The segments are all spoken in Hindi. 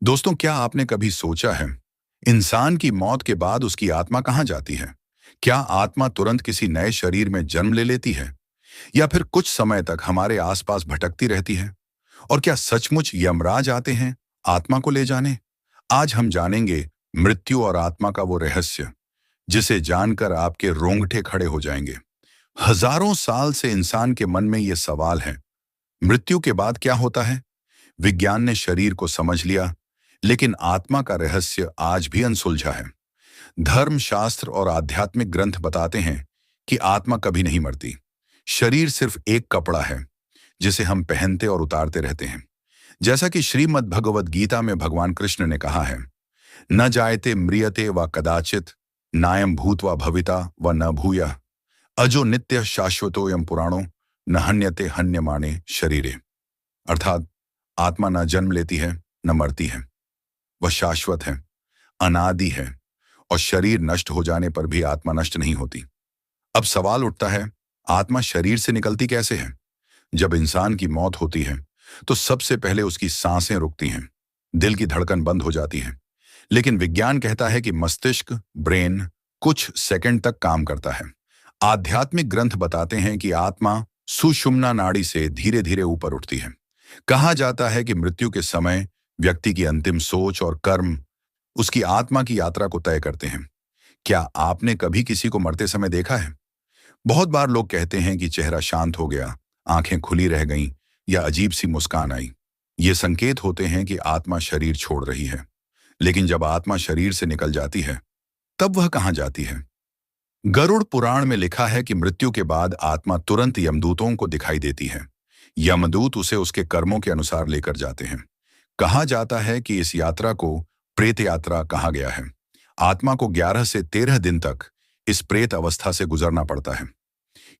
दोस्तों, क्या आपने कभी सोचा है इंसान की मौत के बाद उसकी आत्मा कहाँ जाती है? क्या आत्मा तुरंत किसी नए शरीर में जन्म ले लेती है या फिर कुछ समय तक हमारे आसपास भटकती रहती है? और क्या सचमुच यमराज आते हैं आत्मा को ले जाने? आज हम जानेंगे मृत्यु और आत्मा का वो रहस्य जिसे जानकर आपके रोंगटे खड़े हो जाएंगे। हजारों साल से इंसान के मन में ये सवाल है, मृत्यु के बाद क्या होता है? विज्ञान ने शरीर को समझ लिया, लेकिन आत्मा का रहस्य आज भी अनसुलझा है। धर्म, शास्त्र और आध्यात्मिक ग्रंथ बताते हैं कि आत्मा कभी नहीं मरती। शरीर सिर्फ एक कपड़ा है जिसे हम पहनते और उतारते रहते हैं। जैसा कि श्रीमद् भगवद गीता में भगवान कृष्ण ने कहा है, न जायते म्रियते व कदाचित, नायम भूत्वा भविता व न भूयः, अजो नित्य शाश्वतोयम पुराणो, न हन्यते हन्यमाने शरीरे। अर्थात आत्मा न जन्म लेती है न मरती है, वह शाश्वत है, अनादि है, और शरीर नष्ट हो जाने पर भी आत्मा नष्ट नहीं होती। अब सवाल उठता है, आत्मा शरीर से निकलती कैसे है? जब इंसान की मौत होती है तो सबसे पहले उसकी सांसें रुकती हैं, दिल की धड़कन बंद हो जाती है। लेकिन विज्ञान कहता है कि मस्तिष्क, ब्रेन कुछ सेकंड तक काम करता है। आध्यात्मिक ग्रंथ बताते हैं कि आत्मा सुषुम्ना नाड़ी से धीरे धीरे ऊपर उठती है। कहा जाता है कि मृत्यु के समय व्यक्ति की अंतिम सोच और कर्म उसकी आत्मा की यात्रा को तय करते हैं। क्या आपने कभी किसी को मरते समय देखा है? बहुत बार लोग कहते हैं कि चेहरा शांत हो गया, आंखें खुली रह गईं या अजीब सी मुस्कान आई। ये संकेत होते हैं कि आत्मा शरीर छोड़ रही है। लेकिन जब आत्मा शरीर से निकल जाती है, तब वह कहाँ जाती है? गरुड़ पुराण में लिखा है कि मृत्यु के बाद आत्मा तुरंत यमदूतों को दिखाई देती है। यमदूत उसे उसके कर्मों के अनुसार लेकर जाते हैं। कहा जाता है कि इस यात्रा को प्रेत यात्रा कहा गया है। आत्मा को 11 से 13 दिन तक इस प्रेत अवस्था से गुजरना पड़ता है।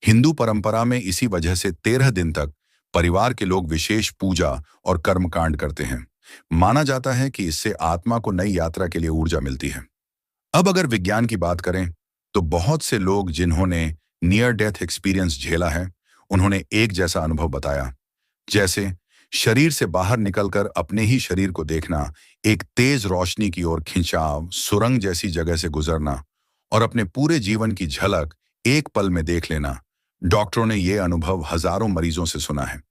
हिंदू परंपरा में इसी वजह से 13 दिन तक परिवार के लोग विशेष पूजा और कर्मकांड करते हैं। माना जाता है कि इससे आत्मा को नई यात्रा के लिए ऊर्जा मिलती है। अब अगर विज्ञान की बात करें तो बहुत से लोग जिन्होंने नियर डेथ एक्सपीरियंस झेला है, उन्होंने एक जैसा अनुभव बताया, जैसे शरीर से बाहर निकलकर अपने ही शरीर को देखना, एक तेज रोशनी की ओर खिंचाव, सुरंग जैसी जगह से गुजरना और अपने पूरे जीवन की झलक एक पल में देख लेना। डॉक्टरों ने यह अनुभव हजारों मरीजों से सुना है,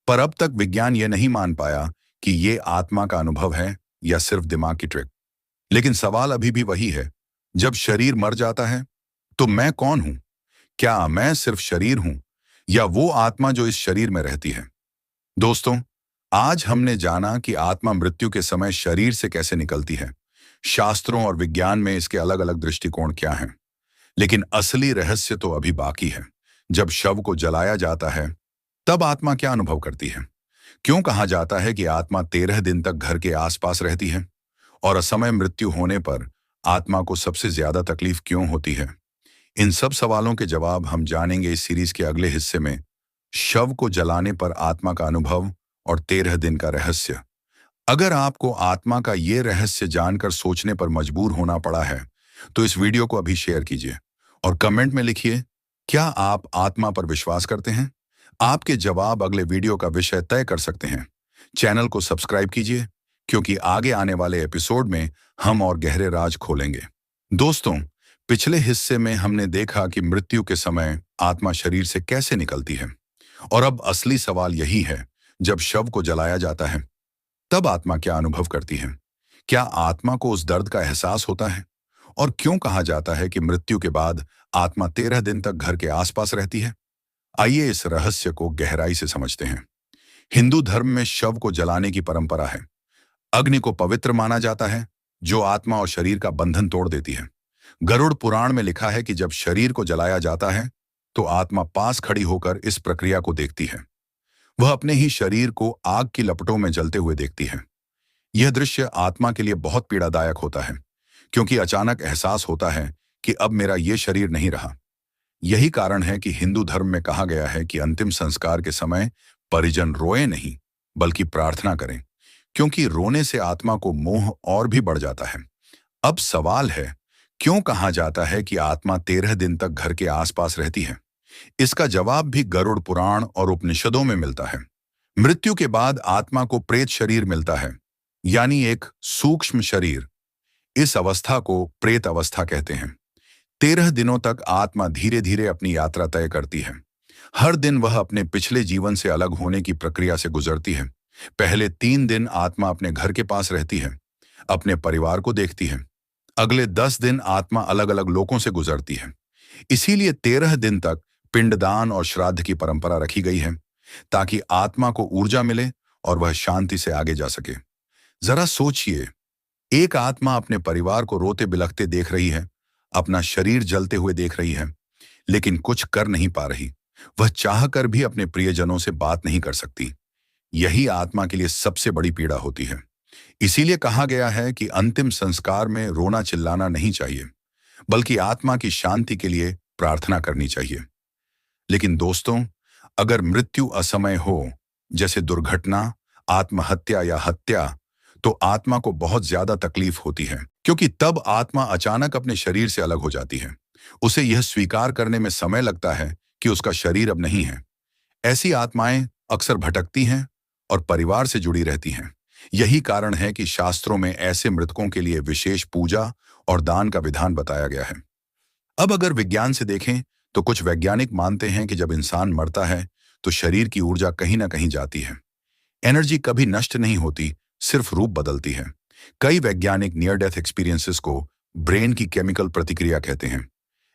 पर अब तक विज्ञान यह नहीं मान पाया कि यह आत्मा का अनुभव है या सिर्फ दिमाग की ट्रिक। लेकिन सवाल अभी भी वही है, जब शरीर मर जाता है तो मैं कौन हूं? क्या मैं सिर्फ शरीर हूं या वो आत्मा जो इस शरीर में रहती है? दोस्तों, आज हमने जाना कि आत्मा मृत्यु के समय शरीर से कैसे निकलती है। शास्त्रों और विज्ञान में इसके अलग अलग दृष्टिकोण क्या हैं। लेकिन असली रहस्य तो अभी बाकी है। जब शव को जलाया जाता है, तब आत्मा क्या अनुभव करती है? क्यों कहा जाता है कि आत्मा 13 दिन तक घर के आसपास रहती है? और असमय मृत्यु होने पर आत्मा को सबसे ज्यादा तकलीफ क्यों होती है? इन सब सवालों के जवाब हम जानेंगे इस सीरीज के अगले हिस्से में। शव को जलाने पर आत्मा का अनुभव और 13 दिन का रहस्य। अगर आपको आत्मा का ये रहस्य जानकर सोचने पर मजबूर होना पड़ा है, तो इस वीडियो को अभी शेयर कीजिए और कमेंट में लिखिए, क्या आप आत्मा पर विश्वास करते हैं? आपके जवाब अगले वीडियो का विषय तय कर सकते हैं। चैनल को सब्सक्राइब कीजिए, क्योंकि आगे आने वाले एपिसोड में हम और गहरे राज खोलेंगे। दोस्तों, पिछले हिस्से में हमने देखा कि मृत्यु के समय आत्मा शरीर से कैसे निकलती है, और अब असली सवाल यही है, जब शव को जलाया जाता है, तब आत्मा क्या अनुभव करती है? क्या आत्मा को उस दर्द का एहसास होता है? और क्यों कहा जाता है कि मृत्यु के बाद आत्मा 13 दिन तक घर के आसपास रहती है? आइए इस रहस्य को गहराई से समझते हैं। हिंदू धर्म में शव को जलाने की परंपरा है। अग्नि को पवित्र माना जाता है, जो आत्मा और शरीर का बंधन तोड़ देती है। गरुड़ पुराण में लिखा है कि जब शरीर को जलाया जाता है तो आत्मा पास खड़ी होकर इस प्रक्रिया को देखती है। वह अपने ही शरीर को आग की लपटों में जलते हुए देखती है। यह दृश्य आत्मा के लिए बहुत पीड़ादायक होता है, क्योंकि अचानक एहसास होता है कि अब मेरा यह शरीर नहीं रहा। यही कारण है कि हिंदू धर्म में कहा गया है कि अंतिम संस्कार के समय परिजन रोए नहीं, बल्कि प्रार्थना करें, क्योंकि रोने से आत्मा को मोह और भी बढ़ जाता है। अब सवाल है, क्यों कहा जाता है कि आत्मा 13 दिन तक घर के आसपास रहती है? इसका जवाब भी गरुड़ पुराण और उपनिषदों में मिलता है। मृत्यु के बाद आत्मा को प्रेत शरीर मिलता है, यानी एक सूक्ष्म शरीर। इस अवस्था को प्रेत अवस्था कहते हैं। 13 दिनों तक आत्मा धीरे धीरे अपनी यात्रा तय करती है। हर दिन वह अपने पिछले जीवन से अलग होने की प्रक्रिया से गुजरती है। पहले 3 दिन आत्मा अपने घर के पास रहती है, अपने परिवार को देखती है। अगले 10 दिन आत्मा अलग अलग लोकों से गुजरती है। इसीलिए 13 दिन तक पिंडदान और श्राद्ध की परंपरा रखी गई है, ताकि आत्मा को ऊर्जा मिले और वह शांति से आगे जा सके। जरा सोचिए, एक आत्मा अपने परिवार को रोते बिलखते देख रही है, अपना शरीर जलते हुए देख रही है, लेकिन कुछ कर नहीं पा रही। वह चाहकर भी अपने प्रियजनों से बात नहीं कर सकती। यही आत्मा के लिए सबसे बड़ी पीड़ा होती है। इसीलिए कहा गया है कि अंतिम संस्कार में रोना चिल्लाना नहीं चाहिए, बल्कि आत्मा की शांति के लिए प्रार्थना करनी चाहिए। लेकिन दोस्तों, अगर मृत्यु असमय हो, जैसे दुर्घटना, आत्महत्या या हत्या, तो आत्मा को बहुत ज्यादा तकलीफ होती है, क्योंकि तब आत्मा अचानक अपने शरीर से अलग हो जाती है। उसे यह स्वीकार करने में समय लगता है कि उसका शरीर अब नहीं है। ऐसी आत्माएं अक्सर भटकती हैं और परिवार से जुड़ी रहती हैं। यही कारण है कि शास्त्रों में ऐसे मृतकों के लिए विशेष पूजा और दान का विधान बताया गया है। अब अगर विज्ञान से देखें, तो कुछ वैज्ञानिक मानते हैं कि जब इंसान मरता है तो शरीर की ऊर्जा कहीं ना कहीं जाती है। एनर्जी कभी नष्ट नहीं होती, सिर्फ रूप बदलती है। कई वैज्ञानिक नियर डेथ एक्सपीरियंसेस को ब्रेन की केमिकल प्रतिक्रिया कहते हैं।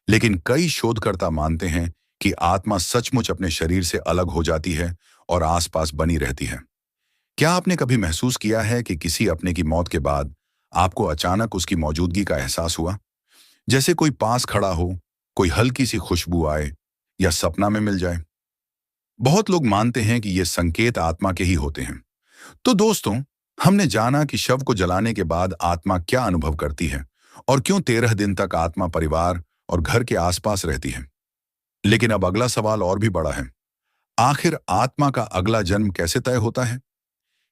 लेकिन कई शोधकर्ता मानते हैं कि आत्मा सचमुच अपने शरीर से अलग हो जाती है और आसपास बनी रहती है। क्या आपने कभी महसूस किया है कि किसी अपने की मौत के बाद आपको अचानक उसकी मौजूदगी का एहसास हुआ? जैसे कोई पास खड़ा हो, कोई हल्की सी खुशबू आए या सपना में मिल जाए। बहुत लोग मानते हैं कि ये संकेत आत्मा के ही होते हैं। तो दोस्तों, हमने जाना कि शव को जलाने के बाद आत्मा क्या अनुभव करती है और क्यों 13 दिन तक आत्मा परिवार और घर के आसपास रहती है। लेकिन अब अगला सवाल और भी बड़ा है। आखिर आत्मा का अगला जन्म कैसे तय होता है?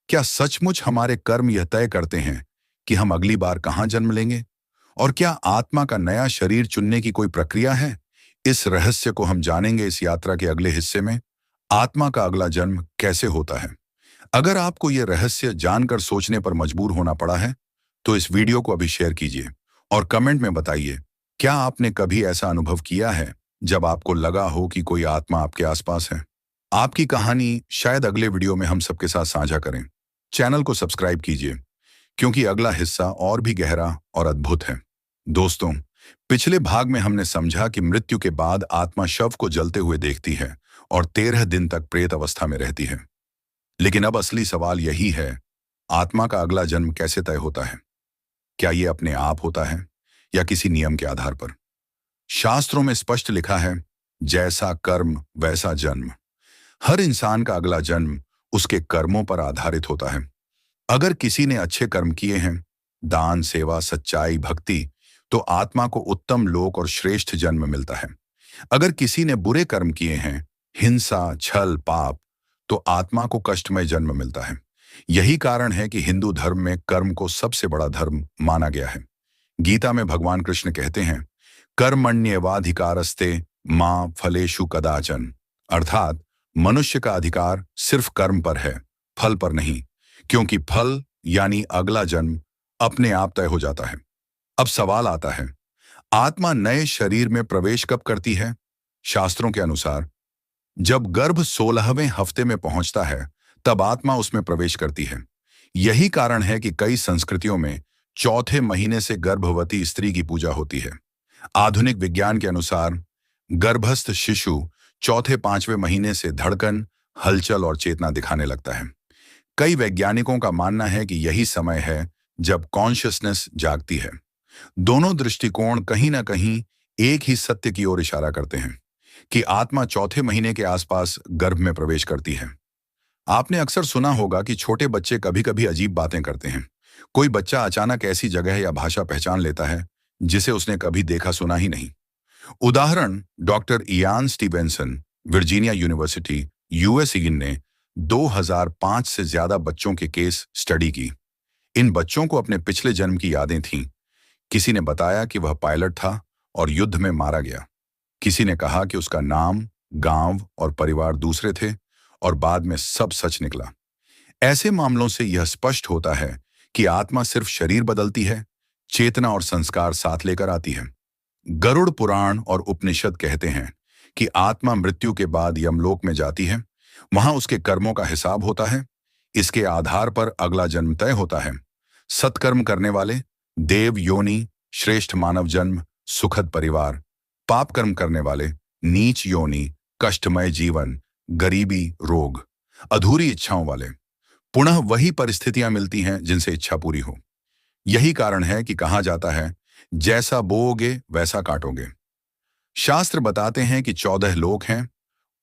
क्या सचमुच हमारे कर्म यह तय करते हैं कि हम अगली बार कहां जन्म लेंगे? और क्या आत्मा का नया शरीर चुनने की कोई प्रक्रिया है? इस रहस्य को हम जानेंगे इस यात्रा के अगले हिस्से में। आत्मा का अगला जन्म कैसे होता है? अगर आपको यह रहस्य जानकर सोचने पर मजबूर होना पड़ा है, तो इस वीडियो को अभी शेयर कीजिए और कमेंट में बताइए, क्या आपने कभी ऐसा अनुभव किया है जब आपको लगा हो कि कोई आत्मा आपके आसपास है? आपकी कहानी शायद अगले वीडियो में हम सबके साथ साझा करें। चैनल को सब्सक्राइब कीजिए, क्योंकि अगला हिस्सा और भी गहरा और अद्भुत है। दोस्तों, पिछले भाग में हमने समझा कि मृत्यु के बाद आत्मा शव को जलते हुए देखती है और 13 दिन तक प्रेत अवस्था में रहती है। लेकिन अब असली सवाल यही है, आत्मा का अगला जन्म कैसे तय होता है? क्या ये अपने आप होता है या किसी नियम के आधार पर? शास्त्रों में स्पष्ट लिखा है, जैसा कर्म वैसा जन्म। हर इंसान का अगला जन्म उसके कर्मों पर आधारित होता है। अगर किसी ने अच्छे कर्म किए हैं, दान, सेवा, सच्चाई, भक्ति, तो आत्मा को उत्तम लोक और श्रेष्ठ जन्म मिलता है। अगर किसी ने बुरे कर्म किए हैं, हिंसा, छल, पाप, तो आत्मा को कष्टमय जन्म मिलता है। यही कारण है कि हिंदू धर्म में कर्म को सबसे बड़ा धर्म माना गया है। गीता में भगवान कृष्ण कहते हैं, कर्मण्येवाधिकारस्ते मां फलेषु कदाचन। अर्थात मनुष्य का अधिकार सिर्फ कर्म पर है, फल पर नहीं, क्योंकि फल यानी अगला जन्म अपने आप तय हो जाता है। अब सवाल आता है, आत्मा नए शरीर में प्रवेश कब करती है? शास्त्रों के अनुसार जब गर्भ 16वें हफ्ते में पहुंचता है, तब आत्मा उसमें प्रवेश करती है। यही कारण है कि कई संस्कृतियों में चौथे महीने से गर्भवती स्त्री की पूजा होती है। आधुनिक विज्ञान के अनुसार गर्भस्थ शिशु चौथे 5वें महीने से धड़कन, हलचल और चेतना दिखाने लगता है। कई वैज्ञानिकों का मानना है कि यही समय है जब कॉन्शियसनेस जागती है। दोनों दृष्टिकोण कहीं ना कहीं एक ही सत्य की ओर इशारा करते हैं कि आत्मा चौथे महीने के आसपास गर्भ में प्रवेश करती है। आपने अक्सर सुना होगा कि छोटे बच्चे कभी कभी अजीब बातें करते हैं। कोई बच्चा अचानक ऐसी जगह या भाषा पहचान लेता है जिसे उसने कभी देखा सुना ही नहीं। उदाहरण, doctor Ian Stevenson, Virginia university, USA ने 2005 से ज्यादा बच्चों के केस स्टडी की। इन बच्चों को अपने पिछले जन्म की यादें थीं। किसी ने बताया कि वह पायलट था और युद्ध में मारा गया। किसी ने कहा कि उसका नाम, गांव और परिवार दूसरे थे, और बाद में सब सच निकला। ऐसे मामलों से यह स्पष्ट होता है कि आत्मा सिर्फ शरीर बदलती है, चेतना और संस्कार साथ लेकर आती है। गरुड़ पुराण और उपनिषद कहते हैं कि आत्मा मृत्यु के बाद यमलोक में जाती है। वहां उसके कर्मों का हिसाब होता है। इसके आधार पर अगला जन्म तय होता है। सत्कर्म करने वाले देव योनि, श्रेष्ठ मानव जन्म, सुखद परिवार। पाप कर्म करने वाले नीच योनि, कष्टमय जीवन, गरीबी, रोग। अधूरी इच्छाओं वाले पुनः वही परिस्थितियां मिलती हैं जिनसे इच्छा पूरी हो। यही कारण है कि कहा जाता है, जैसा बोओगे वैसा काटोगे। शास्त्र बताते हैं कि 14 लोक हैं।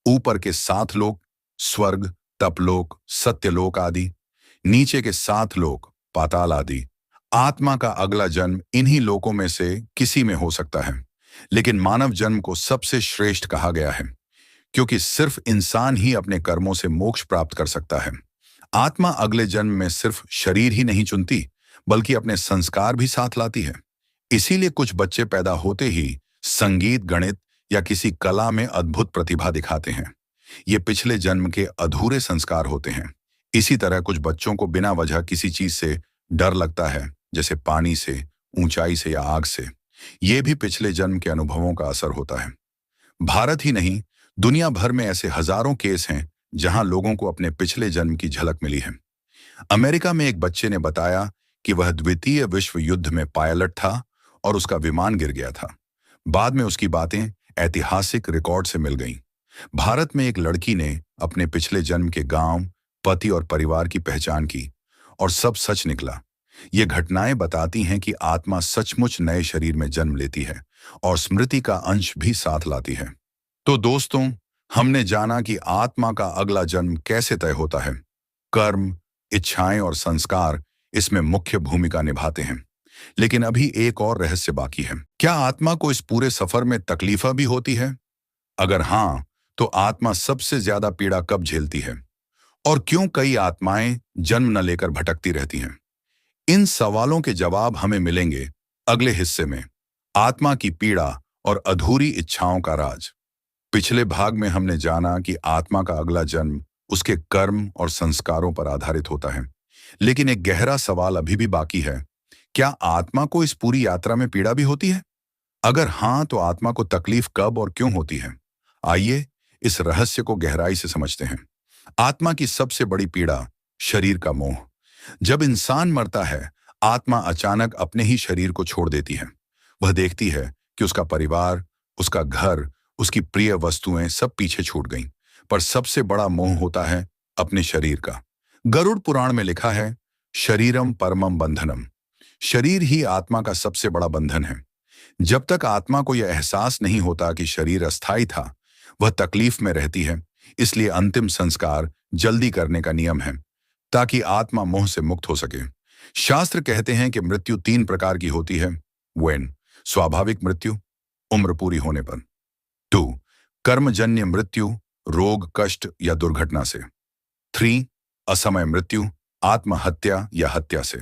ऊपर के 7 लोक स्वर्ग, तपलोक, सत्यलोक आदि। नीचे के 7 लोक पाताल आदि। आत्मा का अगला जन्म इन्हीं लोकों में से किसी में हो सकता है, लेकिन मानव जन्म को सबसे श्रेष्ठ कहा गया है, क्योंकि सिर्फ इंसान ही अपने कर्मों से मोक्ष प्राप्त कर सकता है। आत्मा अगले जन्म में सिर्फ शरीर ही नहीं चुनती, बल्कि अपने संस्कार भी साथ लाती है। इसीलिए कुछ बच्चे पैदा होते ही संगीत, गणित या किसी कला में अद्भुत प्रतिभा दिखाते हैं। ये पिछले जन्म के अधूरे संस्कार होते हैं। इसी तरह कुछ बच्चों को बिना वजह किसी चीज से डर लगता है, जैसे पानी से, ऊंचाई से या आग से। ये भी पिछले जन्म के अनुभवों का असर होता है। भारत ही नहीं, दुनिया भर में ऐसे हजारों केस हैं जहां लोगों को अपने पिछले जन्म की झलक मिली है। अमेरिका में एक बच्चे ने बताया कि वह द्वितीय विश्व युद्ध में पायलट था और उसका विमान गिर गया था। बाद में उसकी बातें ऐतिहासिक रिकॉर्ड से मिल गईं। भारत में एक लड़की ने अपने पिछले जन्म के गांव, पति और परिवार की पहचान की और सब सच निकला। ये घटनाएं बताती हैं कि आत्मा सचमुच नए शरीर में जन्म लेती है और स्मृति का अंश भी साथ लाती है। तो दोस्तों, हमने जाना कि आत्मा का अगला जन्म कैसे तय होता है। कर्म, इच्छाएं और संस्कार इसमें मुख्य भूमिका निभाते हैं। लेकिन अभी एक और रहस्य बाकी है। क्या आत्मा को इस पूरे सफर में तकलीफा भी होती है? अगर हाँ, तो आत्मा सबसे ज्यादा पीड़ा कब झेलती है? और क्यों कई आत्माएं जन्म न लेकर भटकती रहती हैं? इन सवालों के जवाब हमें मिलेंगे अगले हिस्से में। आत्मा की पीड़ा और अधूरी इच्छाओं का राज। पिछले भाग में हमने जाना कि आत्मा का अगला जन्म उसके कर्म और संस्कारों पर आधारित होता है। लेकिन एक गहरा सवाल अभी भी बाकी है। क्या आत्मा को इस पूरी यात्रा में पीड़ा भी होती है? अगर हाँ, तो आत्मा को तकलीफ कब और क्यों होती है? आइए इस रहस्य को गहराई से समझते हैं। आत्मा की सबसे बड़ी पीड़ा शरीर का मोह। जब इंसान मरता है, आत्मा अचानक अपने ही शरीर को छोड़ देती है। वह देखती है कि उसका परिवार, उसका घर, उसकी प्रिय वस्तुएं सब पीछे छूट गईं। पर सबसे बड़ा मोह होता है अपने शरीर का। गरुड़ पुराण में लिखा है, शरीरम परमम बंधनम। शरीर ही आत्मा का सबसे बड़ा बंधन है। जब तक आत्मा को यह एहसास नहीं होता कि शरीर अस्थायी था, वह तकलीफ में रहती है। इसलिए अंतिम संस्कार जल्दी करने का नियम है, ताकि आत्मा मोह से मुक्त हो सके। शास्त्र कहते हैं कि मृत्यु 3 प्रकार की होती है। 1. स्वाभाविक मृत्यु, उम्र पूरी होने पर। 2. कर्मजन्य मृत्यु, रोग, कष्ट या दुर्घटना से। 3. असमय मृत्यु, आत्महत्या या हत्या से।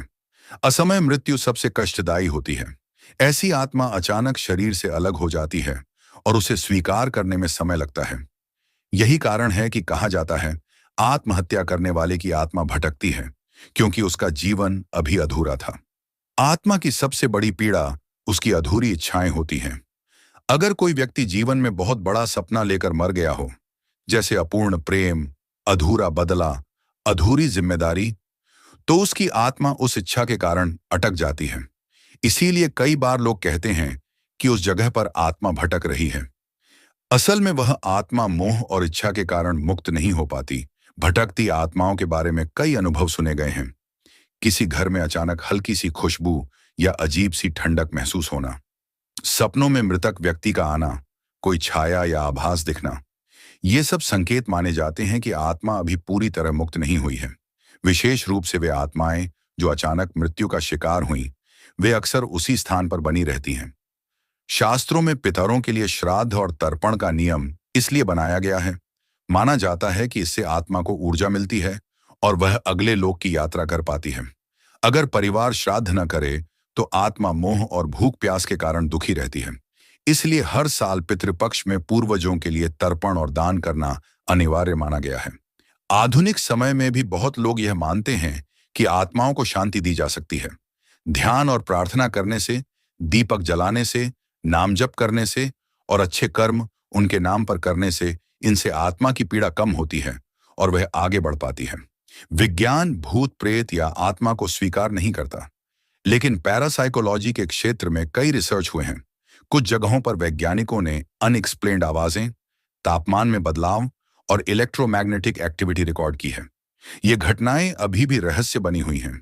असमय मृत्यु सबसे कष्टदायी होती है। ऐसी आत्मा अचानक शरीर से अलग हो जाती है और उसे स्वीकार करने में समय लगता है। यही कारण है कि कहा जाता है, आत्महत्या करने वाले की आत्मा भटकती है, क्योंकि उसका जीवन अभी अधूरा था। आत्मा की सबसे बड़ी पीड़ा उसकी अधूरी इच्छाएं होती हैं। अगर कोई व्यक्ति जीवन में बहुत बड़ा सपना लेकर मर गया हो, जैसे अपूर्ण प्रेम, अधूरा बदला, अधूरी जिम्मेदारी, तो उसकी आत्मा उस इच्छा के कारण अटक जाती है। इसीलिए कई बार लोग कहते हैं कि उस जगह पर आत्मा भटक रही है। असल में वह आत्मा मोह और इच्छा के कारण मुक्त नहीं हो पाती। भटकती आत्माओं के बारे में कई अनुभव सुने गए हैं। किसी घर में अचानक हल्की सी खुशबू या अजीब सी ठंडक महसूस होना, सपनों में मृतक व्यक्ति का आना, कोई छाया या आभास दिखना। ये सब संकेत माने जाते हैं कि आत्मा अभी पूरी तरह मुक्त नहीं हुई है। विशेष रूप से वे आत्माएं जो अचानक मृत्यु का शिकार हुई, वे अक्सर उसी स्थान पर बनी रहती हैं। शास्त्रों में पितरों के लिए श्राद्ध और तर्पण का नियम इसलिए बनाया गया है। माना जाता है कि इससे आत्मा को ऊर्जा मिलती है और वह अगले लोक की यात्रा कर पाती है। अगर परिवार श्राद्ध न करे तो आत्मा मोह और भूख प्यास के कारण दुखी रहती है। इसलिए हर साल पितृपक्ष में पूर्वजों के लिए तर्पण और दान करना अनिवार्य माना गया है। आधुनिक समय में भी बहुत लोग यह मानते हैं कि आत्माओं को शांति दी जा सकती है। ध्यान और प्रार्थना करने से, दीपक जलाने से, नाम जप करने से और अच्छे कर्म उनके नाम पर करने से इनसे आत्मा की पीड़ा कम होती है और वह आगे बढ़ पाती है। विज्ञान भूत प्रेत या आत्मा को स्वीकार नहीं करता, लेकिन पैरासाइकोलॉजी के क्षेत्र में कई रिसर्च हुए हैं। कुछ जगहों पर वैज्ञानिकों ने अनएक्सप्लेन्ड आवाजें, तापमान में बदलाव और इलेक्ट्रोमैग्नेटिक एक्टिविटी रिकॉर्ड की है। ये घटनाएं अभी भी रहस्य बनी हुई हैं।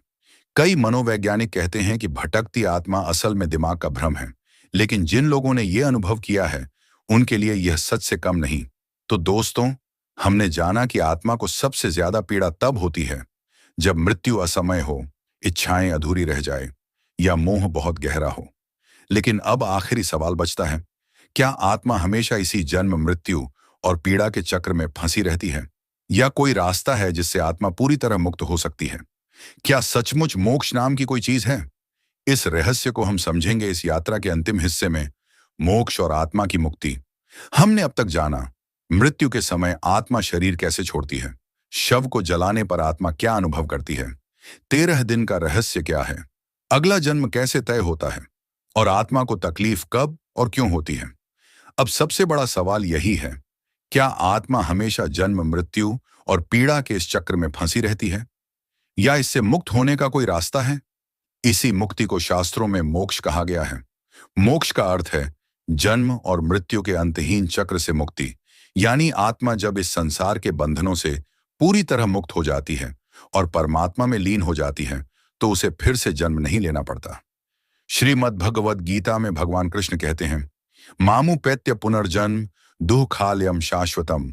कई मनोवैज्ञानिक कहते हैं कि भटकती आत्मा असल में दिमाग का भ्रम है, लेकिन जिन लोगों ने यह अनुभव किया है उनके लिए यह सच से कम नहीं। तो दोस्तों, हमने जाना कि आत्मा को सबसे ज्यादा पीड़ा तब होती है जब मृत्यु असमय हो, इच्छाएं अधूरी रह जाए या मोह बहुत गहरा हो। लेकिन अब आखिरी सवाल बचता है, क्या आत्मा हमेशा इसी जन्म, मृत्यु और पीड़ा के चक्र में फंसी रहती है, या कोई रास्ता है जिससे आत्मा पूरी तरह मुक्त हो सकती है? क्या सचमुच मोक्ष नाम की कोई चीज है? इस रहस्य को हम समझेंगे इस यात्रा के अंतिम हिस्से में, मोक्ष और आत्मा की मुक्ति। हमने अब तक जाना मृत्यु के समय आत्मा शरीर कैसे छोड़ती है, शव को जलाने पर आत्मा क्या अनुभव करती है, 13 दिन का रहस्य क्या है, अगला जन्म कैसे तय होता है और आत्मा को तकलीफ कब और क्यों होती है। अब सबसे बड़ा सवाल यही है, क्या आत्मा हमेशा जन्म, मृत्यु और पीड़ा के इस चक्र में फंसी रहती है, या इससे मुक्त होने का कोई रास्ता है? इसी मुक्ति को शास्त्रों में मोक्ष कहा गया है। मोक्ष का अर्थ है जन्म और मृत्यु के अंतहीन चक्र से मुक्ति, यानी आत्मा जब इस संसार के बंधनों से पूरी तरह मुक्त हो जाती है और परमात्मा में लीन हो जाती है, तो उसे फिर से जन्म नहीं लेना पड़ता। श्रीमद् भगवद गीता में भगवान कृष्ण कहते हैं, मामुपेत्य पुनर्जन्म दुःखालयम शाश्वतम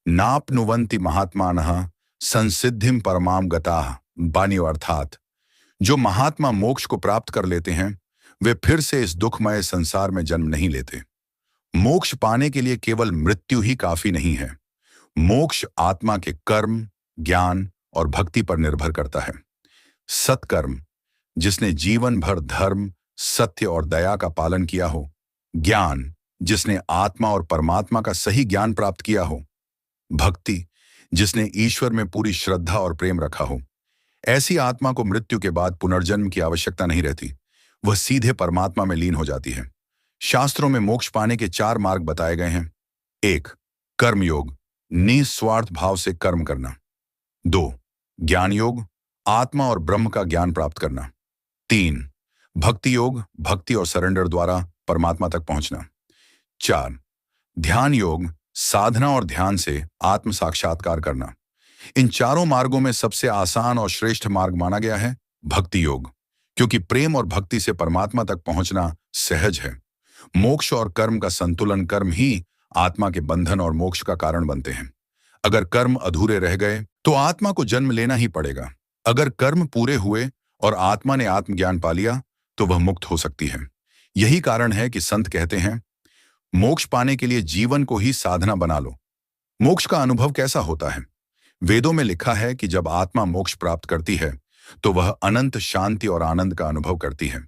नाप्नुवन्ति महात्मानः संसिद्धिम परमाम गताः। बानी अर्थात जो महात्मा मोक्ष को प्राप्त कर लेते हैं वे फिर से इस दुखमय संसार में जन्म नहीं लेते। मोक्ष पाने के लिए केवल मृत्यु ही काफी नहीं है। मोक्ष आत्मा के कर्म, ज्ञान और भक्ति पर निर्भर करता है। सत्कर्म, जिसने जीवन भर धर्म, सत्य और दया का पालन किया हो। ज्ञान, जिसने आत्मा और परमात्मा का सही ज्ञान प्राप्त किया हो। भक्ति, जिसने ईश्वर में पूरी श्रद्धा और प्रेम रखा हो। ऐसी आत्मा को मृत्यु के बाद पुनर्जन्म की आवश्यकता नहीं रहती, वह सीधे परमात्मा में लीन हो जाती है। शास्त्रों में मोक्ष पाने के 4 मार्ग बताए गए हैं। 1. कर्मयोग, निस्वार्थ भाव से कर्म करना। 2. ज्ञान योग, आत्मा और ब्रह्म का ज्ञान प्राप्त करना। 3. भक्ति योग, भक्ति और सरेंडर द्वारा परमात्मा तक पहुंचना। 4. ध्यान योग, साधना और ध्यान से आत्म साक्षात्कार करना। इन चारों मार्गों में सबसे आसान और श्रेष्ठ मार्ग माना गया है भक्ति योग, क्योंकि प्रेम और भक्ति से परमात्मा तक पहुंचना सहज है। मोक्ष और कर्म का संतुलन, कर्म ही आत्मा के बंधन और मोक्ष का कारण बनते हैं। अगर कर्म अधूरे रह गए तो आत्मा को जन्म लेना ही पड़ेगा। अगर कर्म पूरे हुए और आत्मा ने आत्मज्ञान पा लिया तो वह मुक्त हो सकती है। यही कारण है कि संत कहते हैं, मोक्ष पाने के लिए जीवन को ही साधना बना लो। मोक्ष का अनुभव कैसा होता है? वेदों में लिखा है कि जब आत्मा मोक्ष प्राप्त करती है तो वह अनंत शांति और आनंद का अनुभव करती है।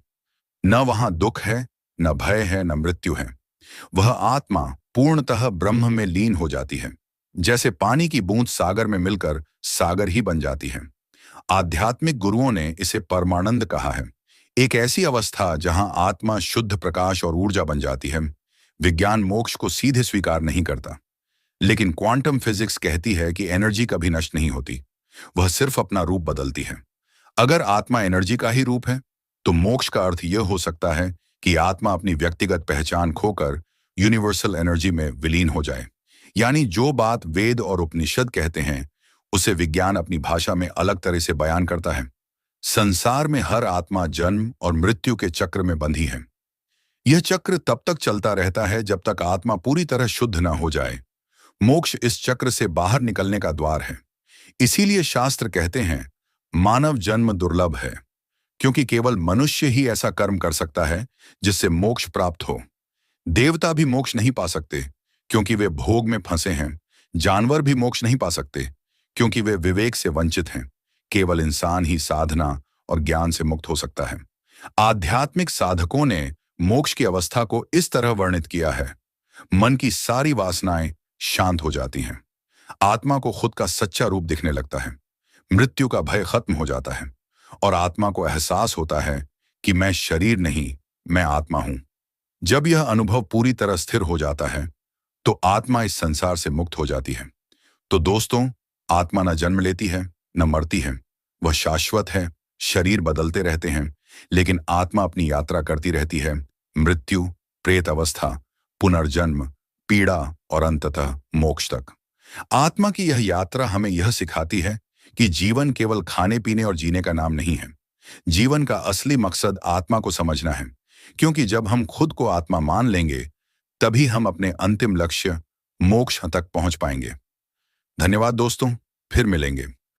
न वहां दुख है, न भय है, न मृत्यु है। वह आत्मा पूर्णतः ब्रह्म में लीन हो जाती है, जैसे पानी की बूंद सागर में मिलकर सागर ही बन जाती है। आध्यात्मिक गुरुओं ने इसे परमानंद कहा है, एक ऐसी अवस्था जहां आत्मा शुद्ध प्रकाश और ऊर्जा बन जाती है। विज्ञान मोक्ष को सीधे स्वीकार नहीं करता, लेकिन क्वांटम फिजिक्स कहती है कि एनर्जी कभी नष्ट नहीं होती, वह सिर्फ अपना रूप बदलती है। अगर आत्मा एनर्जी का ही रूप है तो मोक्ष का अर्थ यह हो सकता है कि आत्मा अपनी व्यक्तिगत पहचान खोकर यूनिवर्सल एनर्जी में विलीन हो जाए। यानी जो बात वेद और उपनिषद कहते हैं उसे विज्ञान अपनी भाषा में अलग तरह से बयान करता है। संसार में हर आत्मा जन्म और मृत्यु के चक्र में बंधी है। यह चक्र तब तक चलता रहता है जब तक आत्मा पूरी तरह शुद्ध न हो जाए। मोक्ष इस चक्र से बाहर निकलने का द्वार है। इसीलिए शास्त्र कहते हैं, मानव जन्म दुर्लभ है, क्योंकि केवल मनुष्य ही ऐसा कर्म कर सकता है जिससे मोक्ष प्राप्त हो। देवता भी मोक्ष नहीं पा सकते क्योंकि वे भोग में फंसे हैं। जानवर भी मोक्ष नहीं पा सकते क्योंकि वे विवेक से वंचित हैं। केवल इंसान ही साधना और ज्ञान से मुक्त हो सकता है। आध्यात्मिक साधकों ने मोक्ष की अवस्था को इस तरह वर्णित किया है, मन की सारी वासनाएं शांत हो जाती हैं, आत्मा को खुद का सच्चा रूप दिखने लगता है, मृत्यु का भय खत्म हो जाता है और आत्मा को एहसास होता है कि मैं शरीर नहीं, मैं आत्मा हूं। जब यह अनुभव पूरी तरह स्थिर हो जाता है तो आत्मा इस संसार से मुक्त हो जाती है। तो दोस्तों, आत्मा न जन्म लेती है, न मरती है। वह शाश्वत है। शरीर बदलते रहते हैं, लेकिन आत्मा अपनी यात्रा करती रहती है। मृत्यु, प्रेत अवस्था, पुनर्जन्म, पीड़ा और अंततः मोक्ष तक। आत्मा की यह यात्रा हमें यह सिखाती है कि जीवन केवल खाने पीने और जीने का नाम नहीं है। जीवन का असली मकसद आत्मा को समझना है, क्योंकि जब हम खुद को आत्मा मान लेंगे, तभी हम अपने अंतिम लक्ष्य मोक्ष तक पहुंच पाएंगे। धन्यवाद दोस्तों, फिर मिलेंगे।